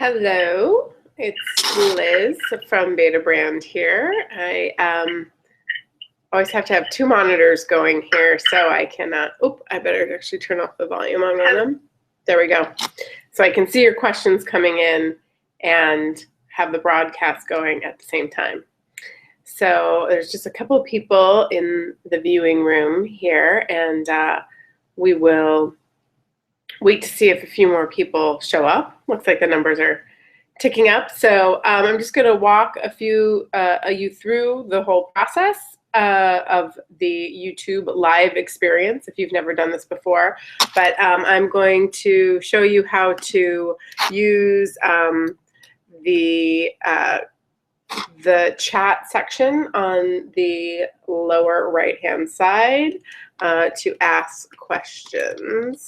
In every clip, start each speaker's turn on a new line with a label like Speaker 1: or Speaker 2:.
Speaker 1: Hello, it's Liz from Betabrand here. I always have to have two monitors going here so I can, I better actually turn off the volume on them. There we go. So I can see your questions coming in and have the broadcast going at the same time. So there's just a couple of people in the viewing room here, and we will wait to see if a few more people show up. Looks like the numbers are ticking up. So I'm just going to walk you through the whole process of the YouTube live experience if you've never done this before. But I'm going to show you how to use the chat section on the lower right-hand side to ask questions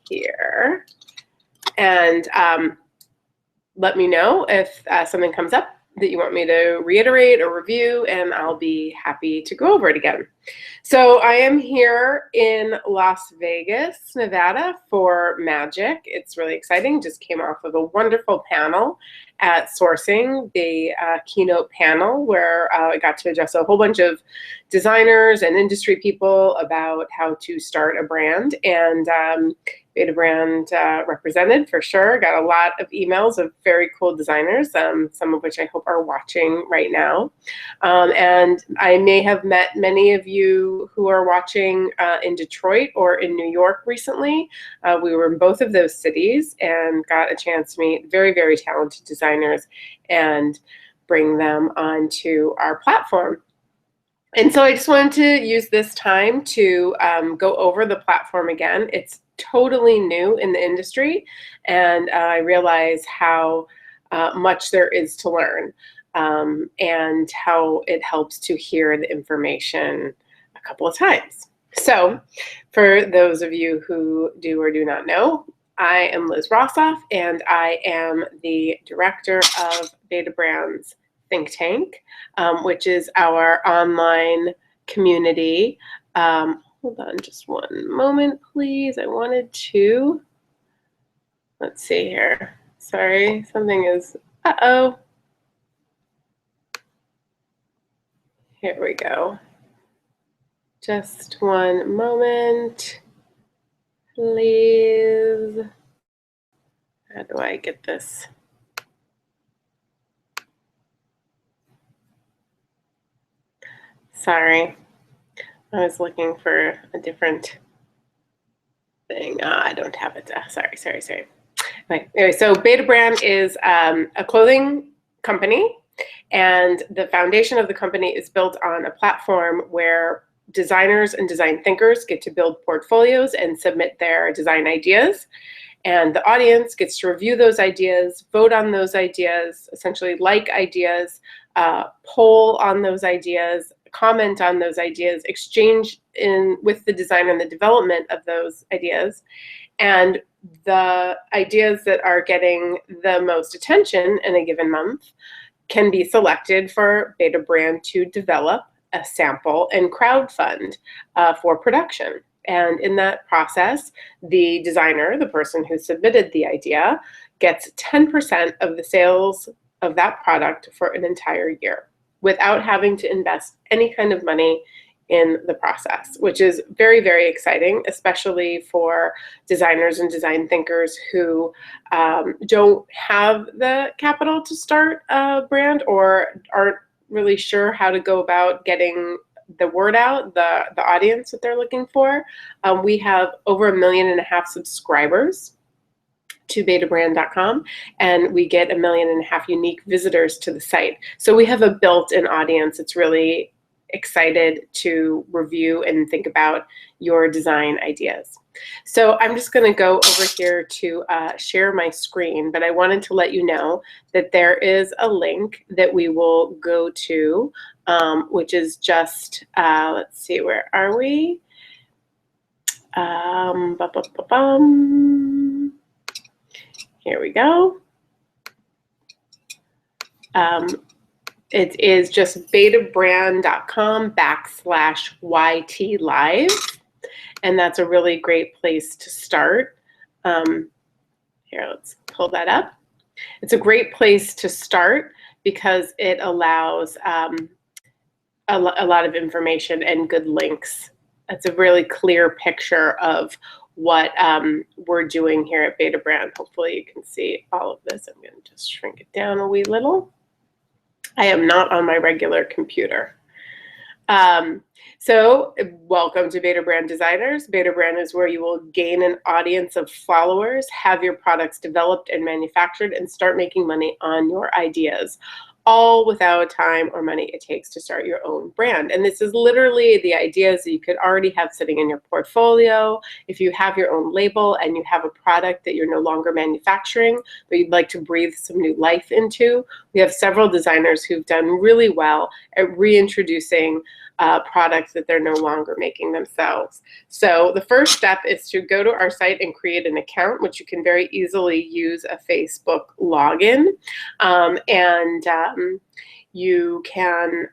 Speaker 1: here, and let me know if something comes up that you want me to reiterate or review, and I'll be happy to go over it again. So I am here in Las Vegas, Nevada for Magic. It's really exciting. Just came off of a wonderful panel at Sourcing, the keynote panel, where I got to address a whole bunch of designers and industry people about how to start a brand, and Betabrand represented for sure. Got a lot of emails of very cool designers, some of which I hope are watching right now. And I may have met many of you who are watching in Detroit or in New York recently. We were in both of those cities and got a chance to meet very, very talented designers and bring them onto our platform. And so I just wanted to use this time to go over the platform again. It's totally new in the industry, and I realize how much there is to learn, and how it helps to hear the information a couple of times. So for those of you who do or do not know, I am Liz Rossof, and I am the director of Betabrand's think tank, which is our online community. Hold on just one moment, please. I wanted to, let's see here. Sorry, something is, uh-oh. Here we go. Just one moment, please. How do I get this? Sorry. I was looking for a different thing. I don't have it. Sorry. Okay. Anyway, so Betabrand is a clothing company, and the foundation of the company is built on a platform where designers and design thinkers get to build portfolios and submit their design ideas. And the audience gets to review those ideas, vote on those ideas, essentially like ideas, poll on those ideas, comment on those ideas, exchange with the design and the development of those ideas. And the ideas that are getting the most attention in a given month can be selected for Betabrand to develop a sample and crowdfund for production. And in that process, the designer, the person who submitted the idea, gets 10% of the sales of that product for an entire year without having to invest any kind of money in the process, which is very, very exciting, especially for designers and design thinkers who don't have the capital to start a brand or aren't really sure how to go about getting the word out, the audience that they're looking for. We have over 1.5 million subscribers to betabrand.com, and we get 1.5 million unique visitors to the site. So we have a built-in audience that's really excited to review and think about your design ideas. So I'm just going to go over here to share my screen, but I wanted to let you know that there is a link that we will go to, which is just, let's see, where are we? Here we go. It is just betabrand.com/YT Live, and that's a really great place to start. Here, let's pull that up. It's a great place to start because it allows a lot of information and good links. It's a really clear picture of what we're doing here at Betabrand. Hopefully you can see all of this. I'm going to just shrink it down a wee little. I am not on my regular computer. So welcome to Betabrand Designers. Betabrand is where you will gain an audience of followers, have your products developed and manufactured, and start making money on your ideas, all without time or money it takes to start your own brand. And this is literally the ideas that you could already have sitting in your portfolio. If you have your own label and you have a product that you're no longer manufacturing, but you'd like to breathe some new life into, we have several designers who've done really well at reintroducing products that they're no longer making themselves. So the first step is to go to our site and create an account, which you can very easily use a Facebook login. You can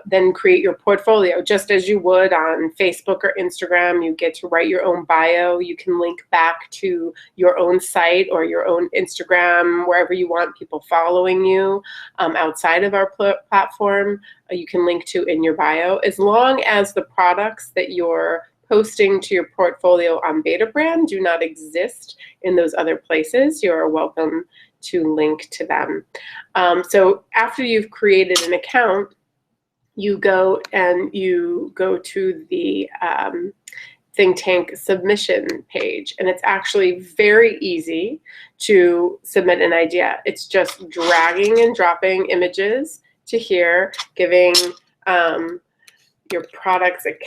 Speaker 1: then create your portfolio just as you would on Facebook or Instagram. You get to write your own bio. You can link back to your own site or your own Instagram, wherever you want people following you outside of our platform. You can link to in your bio, as long as the products that you're posting to your portfolio on Betabrand do not exist in those other places. You're welcome to link to them. So after you've created an account, you go to the Think Tank submission page, and it's actually very easy to submit an idea. It's just dragging and dropping images to here, giving your products a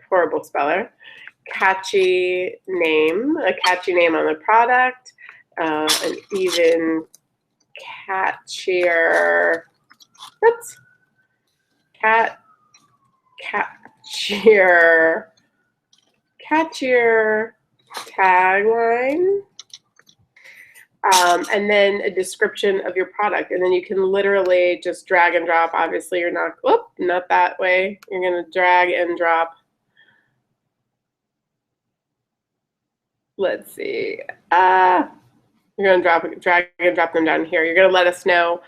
Speaker 1: horrible speller, catchy name, a catchy name on the product, an even catchier, catchier tagline, and then a description of your product. And then you can literally just drag and drop. Obviously you're not, not that way. You're gonna drag and drop. Let's see. You're gonna drag and drop them down here. You're gonna let us know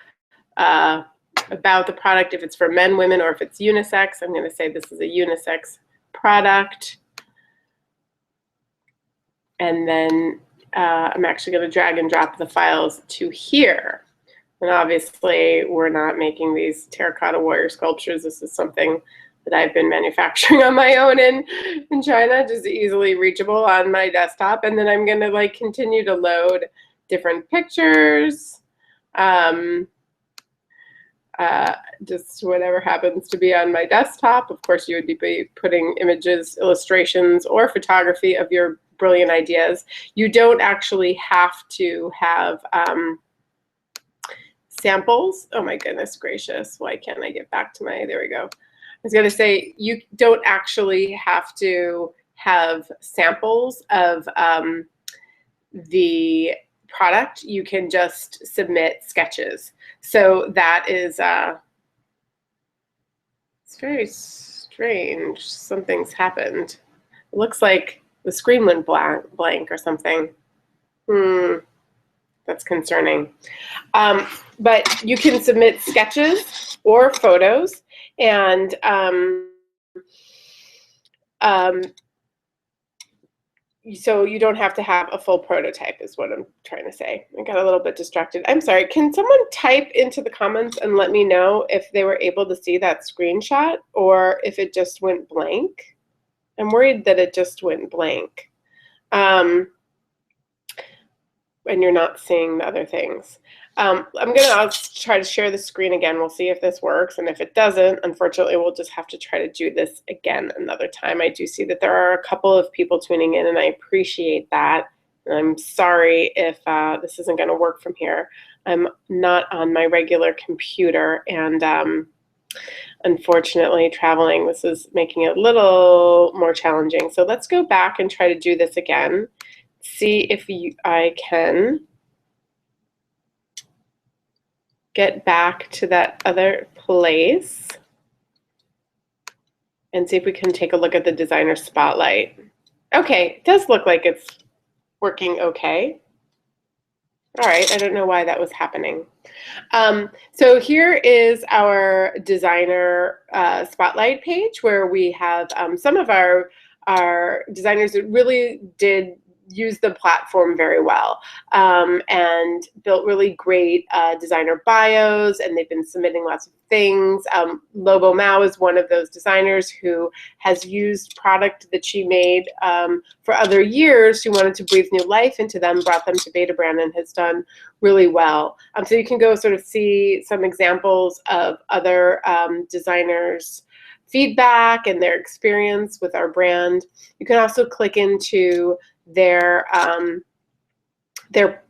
Speaker 1: about the product, if it's for men, women, or if it's unisex. I'm gonna say this is a unisex product. And then I'm actually gonna drag and drop the files to here. And obviously we're not making these terracotta warrior sculptures. This is something that I've been manufacturing on my own in China, just easily reachable on my desktop. And then I'm gonna like continue to load different pictures, just whatever happens to be on my desktop. Of course, you would be putting images, illustrations, or photography of your brilliant ideas. You don't actually have to have samples. Oh my goodness gracious, why can't I get back to my, there we go. I was gonna say, you don't actually have to have samples of the product. You can just submit sketches. So that is, it's very strange. Something's happened. It looks like the screen went blank or something. That's concerning. But you can submit sketches or photos, and so you don't have to have a full prototype is what I'm trying to say. I got a little bit distracted. I'm sorry. Can someone type into the comments and let me know if they were able to see that screenshot or if it just went blank? I'm worried that it just went blank. And you're not seeing the other things. I'll try to share the screen again. We'll see if this works. And if it doesn't, unfortunately, we'll just have to try to do this again another time. I do see that there are a couple of people tuning in, and I appreciate that. And I'm sorry if this isn't going to work from here. I'm not on my regular computer, and unfortunately, traveling, this is making it a little more challenging. So let's go back and try to do this again. See if I can get back to that other place and see if we can take a look at the designer spotlight. Okay, it does look like it's working okay. All right, I don't know why that was happening. So here is our designer spotlight page where we have some of our designers that really did use the platform very well and built really great designer bios, and they've been submitting lots of things. Lobo Mao is one of those designers who has used product that she made for other years. She wanted to breathe new life into them, brought them to Betabrand, and has done really well. So you can go sort of see some examples of other designers' feedback and their experience with our brand. You can also click into their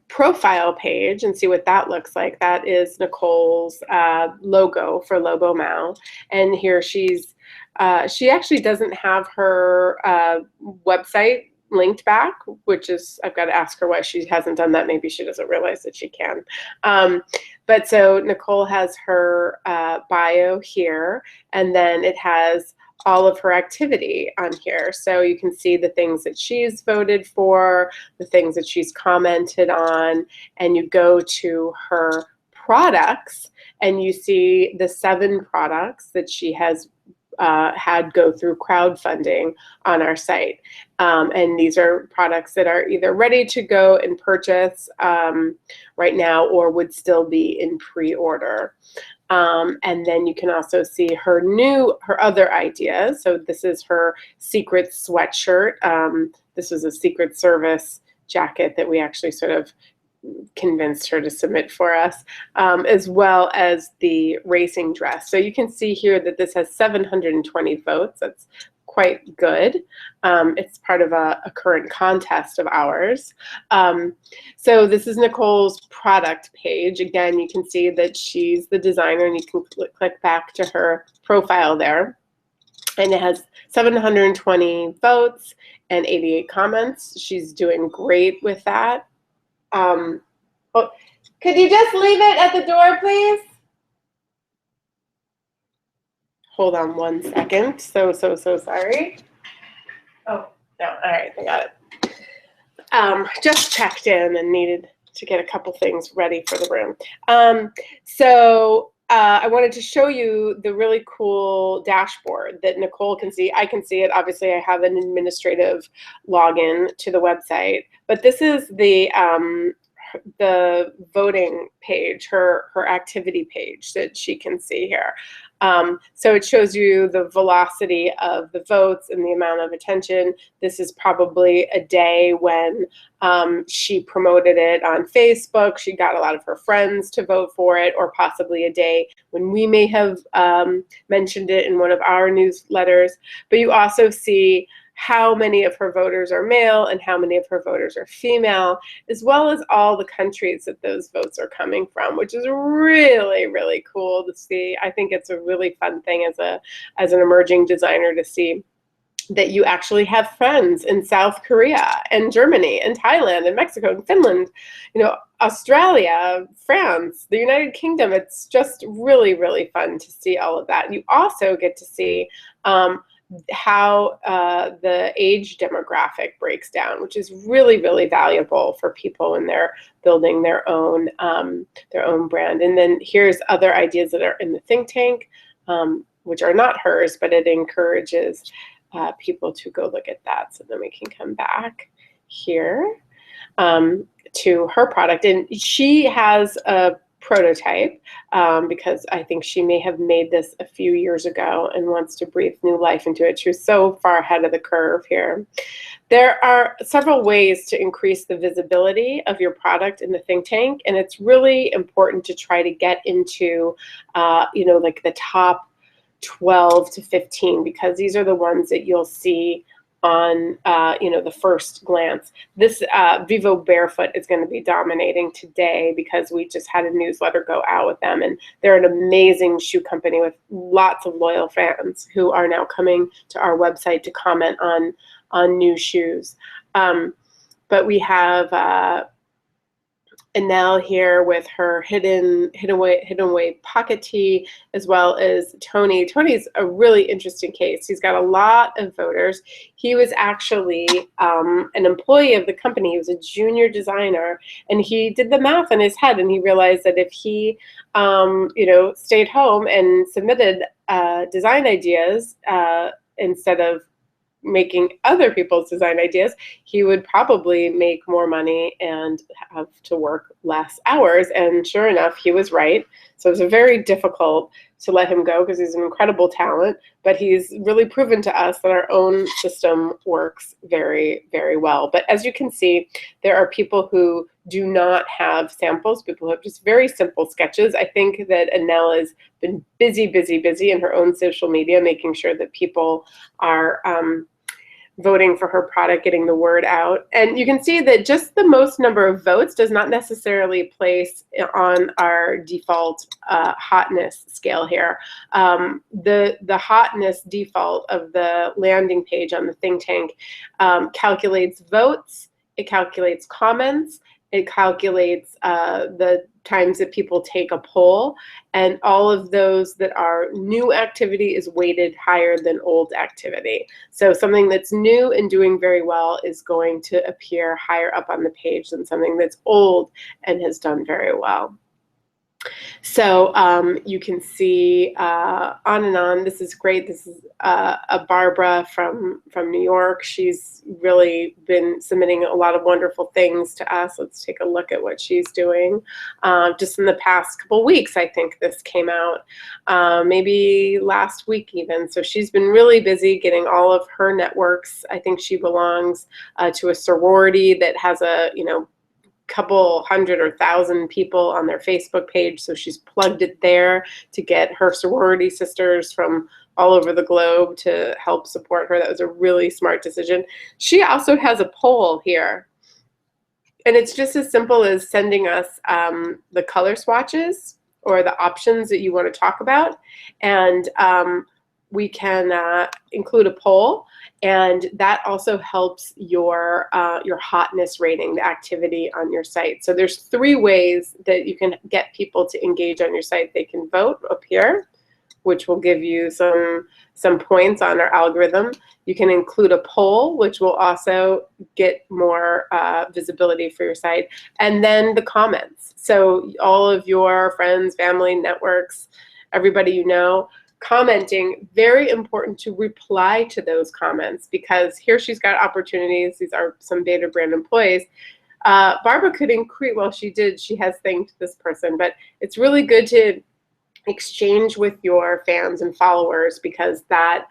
Speaker 1: profile page and see what that looks like. That is Nicole's logo for Lobo Mao, and here she actually doesn't have her website linked back, which is, I've got to ask her why she hasn't done that. Maybe she doesn't realize that she can. But so Nicole has her bio here, and then it has all of her activity on here. So you can see the things that she's voted for, the things that she's commented on, and you go to her products and you see the 7 products that she has had go through crowdfunding on our site. And these are products that are either ready to go and purchase right now or would still be in pre-order. And then you can also see her other ideas. So this is her secret sweatshirt. This was a Secret Service jacket that we actually sort of convinced her to submit for us, as well as the racing dress. So you can see here that this has 720 votes. That's quite good. It's part of a current contest of ours. So this is Nicole's product page. Again, you can see that she's the designer, and you can click back to her profile there. And it has 720 votes and 88 comments. She's doing great with that. Oh, could you just leave it at the door, please? Hold on one second. So sorry. Oh, no, all right, I got it. Just checked in and needed to get a couple things ready for the room. I wanted to show you the really cool dashboard that Nicole can see. I can see it. Obviously, I have an administrative login to the website, but this is the voting page, her activity page that she can see here. So it shows you the velocity of the votes and the amount of attention. This is probably a day when she promoted it on Facebook. She got a lot of her friends to vote for it, or possibly a day when we may have mentioned it in one of our newsletters. But you also see how many of her voters are male and how many of her voters are female, as well as all the countries that those votes are coming from, which is really, really cool to see. I think it's a really fun thing as an emerging designer to see that you actually have friends in South Korea and Germany and Thailand and Mexico and Finland, Australia, France, the United Kingdom. It's just really, really fun to see all of that. You also get to see how the age demographic breaks down, which is really, really valuable for people when they're building their own brand. And then here's other ideas that are in the think tank, which are not hers, but it encourages people to go look at that. So then we can come back here to her product. And she has a prototype because I think she may have made this a few years ago and wants to breathe new life into it. She was so far ahead of the curve here. There are several ways to increase the visibility of your product in the think tank, and it's really important to try to get into like the top 12 to 15, because these are the ones that you'll see on the first glance. This Vivo Barefoot is going to be dominating today because we just had a newsletter go out with them, and they're an amazing shoe company with lots of loyal fans who are now coming to our website to comment on new shoes. But we have Annelle here with her hidden away pocket tee, as well as Tony. Tony's a really interesting case. He's got a lot of voters. He was actually an employee of the company. He was a junior designer, and he did the math in his head, and he realized that if he stayed home and submitted design ideas instead of making other people's design ideas, he would probably make more money and have to work less hours. And sure enough, he was right. So it was very difficult to let him go because he's an incredible talent, but he's really proven to us that our own system works very, very well. But as you can see, there are people who do not have samples, people who have just very simple sketches. I think that Annelle has been busy in her own social media, making sure that people are voting for her product, getting the word out. And you can see that just the most number of votes does not necessarily place on our default hotness scale here. The hotness default of the landing page on the think tank calculates votes, it calculates comments, it calculates the times that people take a poll, and all of those that are new activity is weighted higher than old activity. So something that's new and doing very well is going to appear higher up on the page than something that's old and has done very well. So you can see on and on. This is great. This is a Barbara from New York. She's really been submitting a lot of wonderful things to us. Let's take a look at what she's doing. Just in the past couple weeks, I think this came out, maybe last week even. So she's been really busy getting all of her networks. I think she belongs to a sorority that has a, couple hundred or thousand people on their Facebook page, so she's plugged it there to get her sorority sisters from all over the globe to help support her. That was a really smart decision. She also has a poll here, and it's just as simple as sending us the color swatches or the options that you want to talk about, and we can include a poll, and that also helps your hotness rating, the activity on your site. So there's 3 ways that you can get people to engage on your site. They can vote up here, which will give you some points on our algorithm. You can include a poll, which will also get more visibility for your site, and then the comments. So all of your friends, family, networks, everybody you know, commenting, very important to reply to those comments, because here she's got opportunities. These are some Betabrand employees. Barbara could increase, well, she has thanked this person, but it's really good to exchange with your fans and followers, because that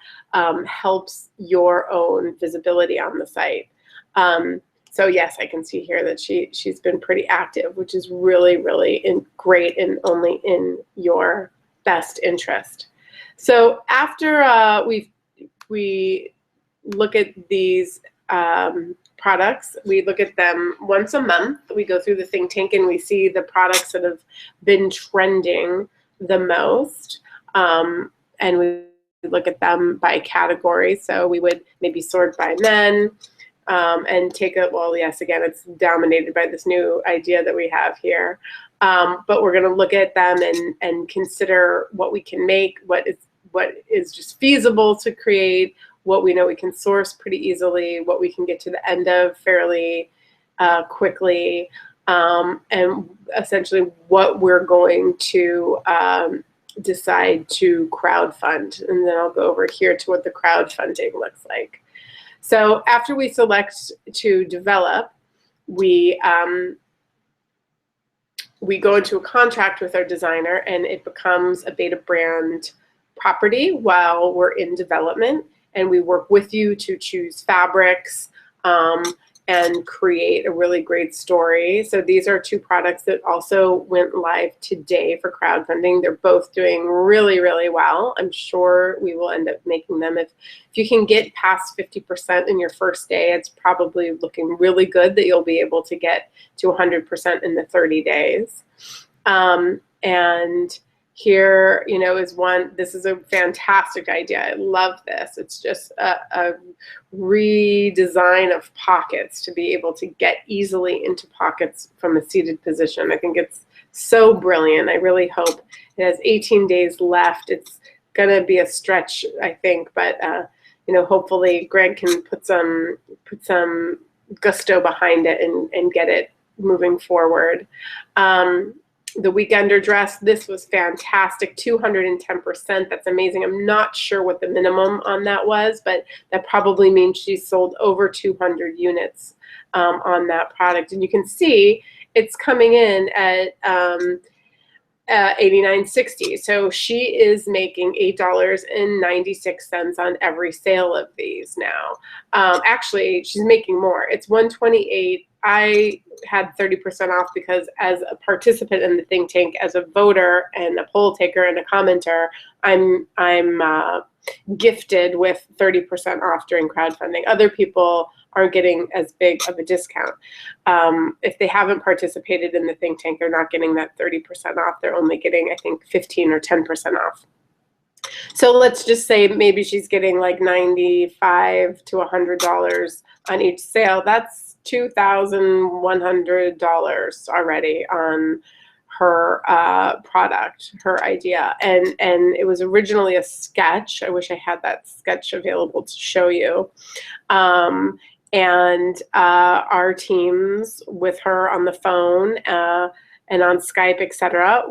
Speaker 1: helps your own visibility on the site. So yes, I can see here that she's been pretty active, which is really, really great and only in your best interest. So after we look at these products, we look at them once a month. We go through the think tank and we see the products that have been trending the most, and we look at them by category. So we would maybe sort by men and take a, well, yes, again, it's dominated by this new idea that we have here. But we're going to look at them and consider what we can make, what is just feasible to create, what we know we can source pretty easily, what we can get to the end of fairly quickly, and essentially what we're going to decide to crowdfund. And then I'll go over here to what the crowdfunding looks like. So after we select to develop, we go into a contract with our designer, and it becomes a Betabrand property while we're in development, and we work with you to choose fabrics and create a really great story. So these are 2 products that also went live today for crowdfunding. They're both doing really, really well. I'm sure we will end up making them. If you can get past 50% in your first day, it's probably looking really good that you'll be able to get to 100% in the 30 days. And Here, you know, is one. This is a fantastic idea. I love this. It's just a redesign of pockets to be able to get easily into pockets from a seated position. I think it's so brilliant. I really hope it has 18 days left. It's going to be a stretch, I think, but you know, hopefully Greg can put some gusto behind it and get it moving forward. The weekender dress, this was fantastic, 210%. That's amazing. I'm not sure what the minimum on that was, but that probably means she sold over 200 units on that product. And you can see it's coming in at $89.60. So she is making $8.96 on every sale of these now. Actually, she's making more. It's $128. I had 30% off because as a participant in the think tank, as a voter and a poll taker and a commenter, I'm gifted with 30% off during crowdfunding. Other people aren't getting as big of a discount. If they haven't participated in the think tank, they're not getting that 30% off. They're only getting, I think, 15 or 10% off. So let's just say maybe she's getting like $95 to $100 on each sale. That's $2,100 already on her product, her idea. And it was originally a sketch. I wish I had that sketch available to show you. And our teams with her on the phone and on Skype, etc.,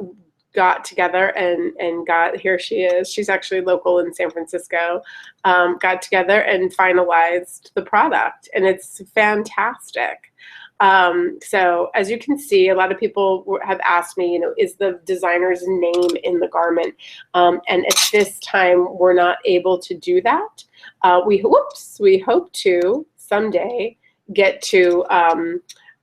Speaker 1: got together and got, here she is, she's actually local in San Francisco, got together and finalized the product, and it's fantastic. So as you can see, a lot of people have asked me, you know, is the designer's name in the garment? And at this time, we're not able to do that. We hope to someday get to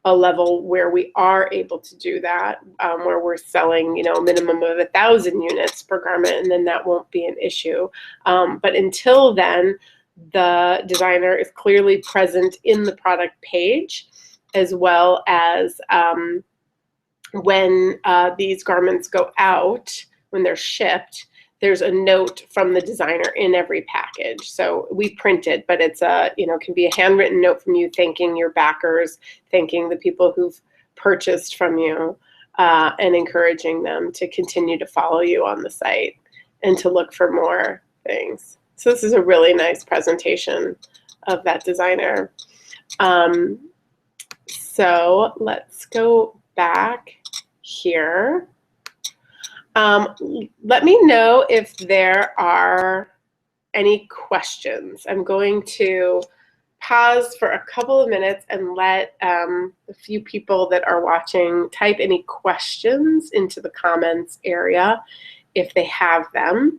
Speaker 1: a level where we are able to do that, where we're selling, you know, a minimum of 1,000 units per garment, and then that won't be an issue. But until then, the designer is clearly present in the product page, as well as when these garments go out, when they're shipped, there's a note from the designer in every package. So we print it, but it's a, you know, can be a handwritten note from you thanking your backers, thanking the people who've purchased from you, and encouraging them to continue to follow you on the site and to look for more things. So this is a really nice presentation of that designer. So let's go back here. Let me know if there are any questions. I'm going to pause for a couple of minutes and let a few people that are watching type any questions into the comments area if they have them.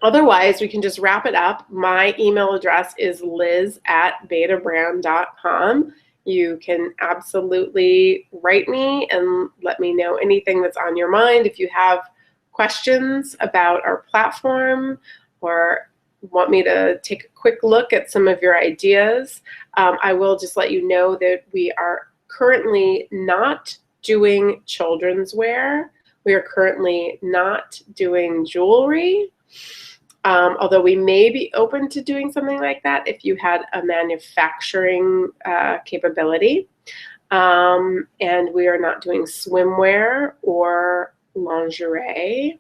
Speaker 1: Otherwise, we can just wrap it up. My email address is liz@betabrand.com. You can absolutely write me and let me know anything that's on your mind. If you have questions about our platform or want me to take a quick look at some of your ideas, I will just let you know that we are currently not doing children's wear. We are currently not doing jewelry. Although we may be open to doing something like that if you had a manufacturing capability. And we are not doing swimwear or lingerie.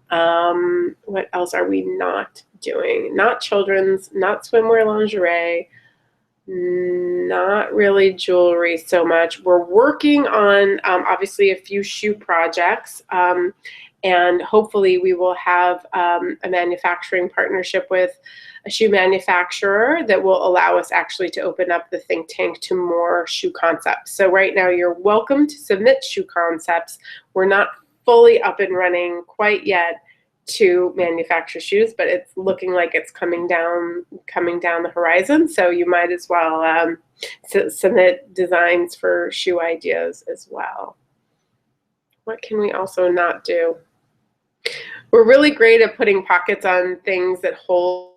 Speaker 1: What else are we not doing? Not children's, not swimwear, lingerie, not really jewelry so much. We're working on obviously a few shoe projects. And hopefully we will have a manufacturing partnership with a shoe manufacturer that will allow us actually to open up the think tank to more shoe concepts. So right now you're welcome to submit shoe concepts. We're not fully up and running quite yet to manufacture shoes, but it's looking like it's coming down the horizon. So you might as well submit designs for shoe ideas as well. What can we also not do? We're really great at putting pockets on things that hold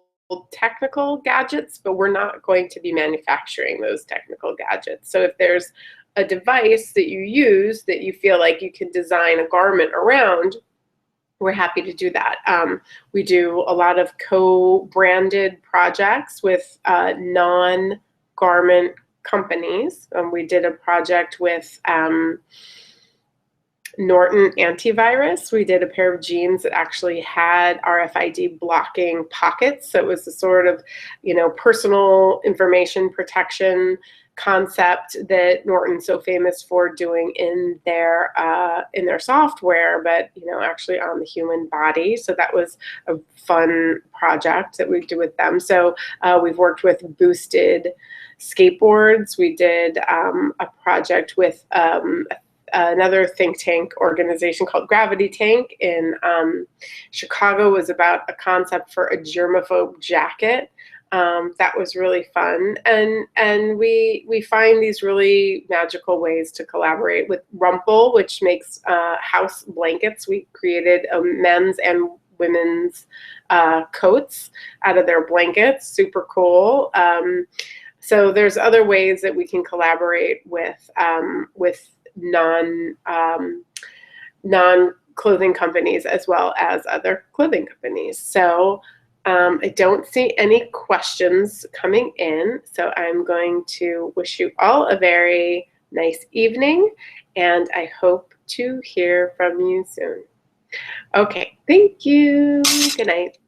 Speaker 1: technical gadgets, but we're not going to be manufacturing those technical gadgets. So if there's a device that you use that you feel like you can design a garment around, we're happy to do that. We do a lot of co-branded projects with non-garment companies. We did a project with Norton Antivirus. We did a pair of jeans that actually had RFID blocking pockets. So it was a sort of, personal information protection concept that Norton's so famous for doing in their software, but actually on the human body. So that was a fun project that we did with them. So we've worked with Boosted Skateboards. We did a project with another think tank organization called Gravity Tank in Chicago. Was about a concept for a germaphobe jacket. That was really fun, and we find these really magical ways to collaborate with Rumpel, which makes house blankets. We created men's and women's coats out of their blankets. Super cool. So there's other ways that we can collaborate with non-clothing companies as well as other clothing companies. So I don't see any questions coming in, so I'm going to wish you all a very nice evening, and I hope to hear from you soon. Okay, thank you. Good night.